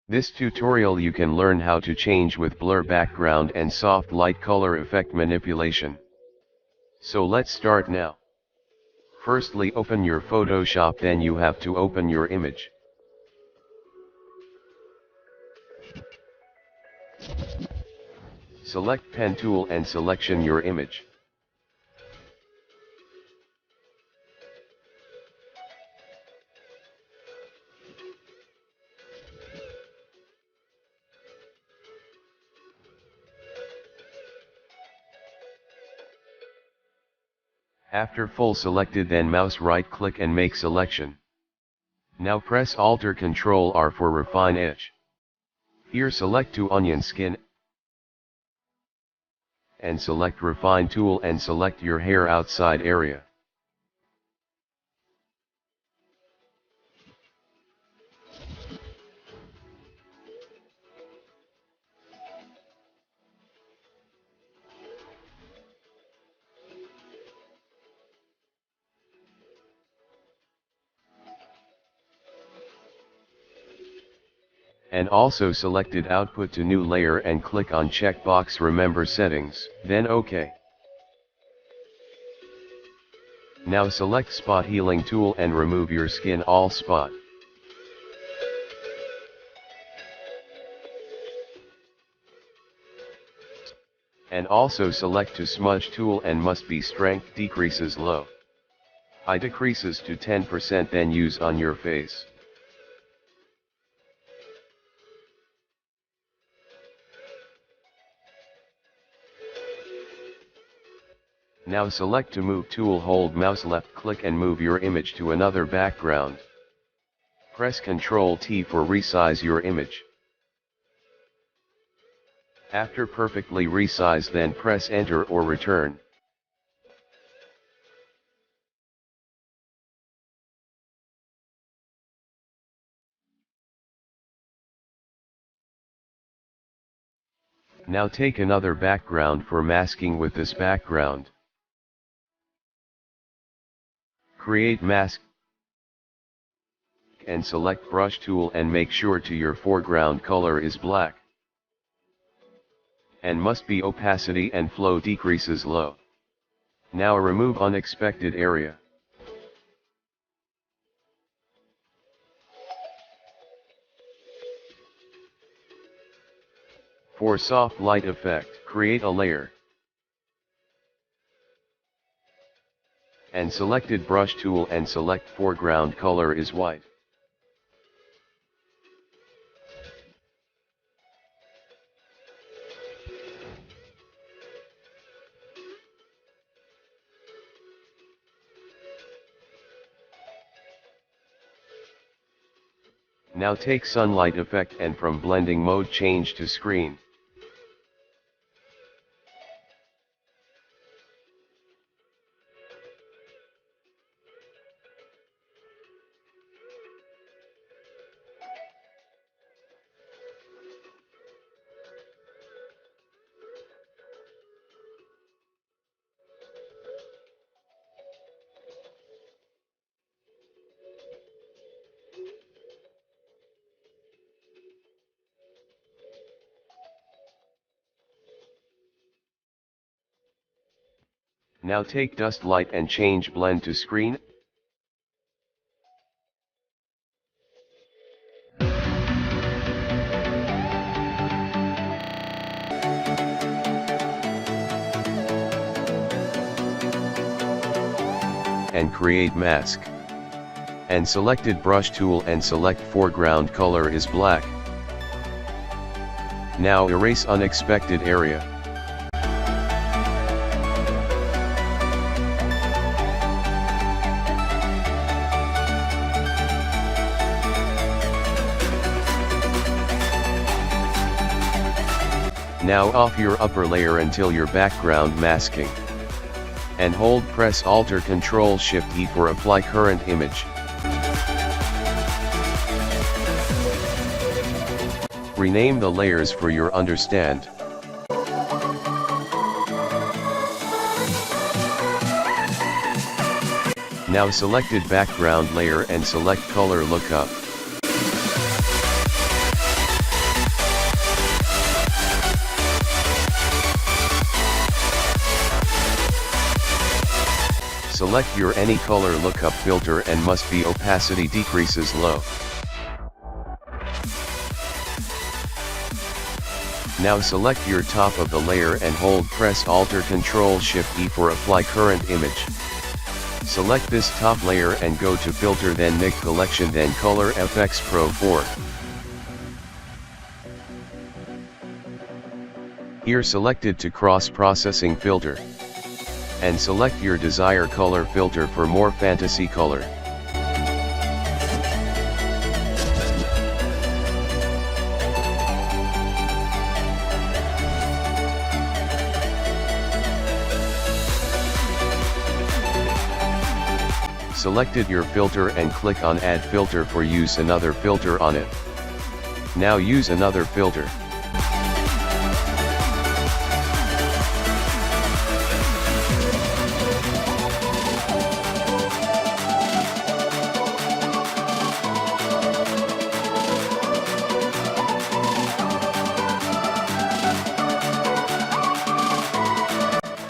This tutorial you can learn how to change with blur background and soft light color effect manipulation. So let's start now. Firstly, open your Photoshop, then you have to open your image. Select pen tool and selection your image. After full selected, then mouse right click and make selection. Now press Alt or Ctrl R for refine edge. Here select to onion skin and select refine tool and select your hair outside area. And also selected output to new layer and click on checkbox remember settings, then OK. Now select spot healing tool and remove your skin all spot. And also select to smudge tool and must be strength decreases low. I decreases to 10%, then use on your face. Now select to move tool, hold mouse left click and move your image to another background. Press Ctrl T for resize your image. After perfectly resize, then press enter or return. Now take another background for masking with this background. Create mask and select brush tool and make sure to your foreground color is black. And must be opacity and flow decreases low. Now remove unexpected area. For soft light effect, create a layer. And selected brush tool and select foreground color is white. Now take sunlight effect and from blending mode change to screen. Now take dust light and change blend to screen. And create mask. And selected brush tool and select foreground color is black. Now erase unexpected area. Now off your upper layer until your background masking. And hold press Alt or Ctrl Shift E for apply current image. Rename the layers for your understand. Now selected background layer and select color lookup. Select your any color lookup filter and must be opacity decreases low. Now select your top of the layer and hold press Alt or Ctrl Shift E for apply current image. Select this top layer and go to filter, then NIC collection, then Color FX Pro 4. Here selected to cross processing filter. And select your desired color filter for more fantasy color. Selected your filter and click on Add Filter for use another filter on it. Now use another filter.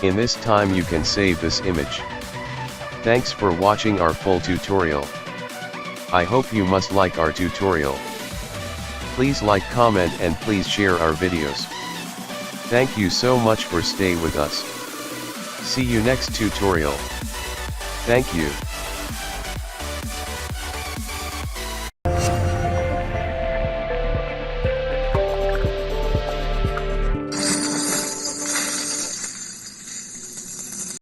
In this time you can save this image. Thanks for watching our full tutorial. I hope you must like our tutorial. Please like, comment and please share our videos. Thank you so much for stay with us. See you next tutorial. Thank you.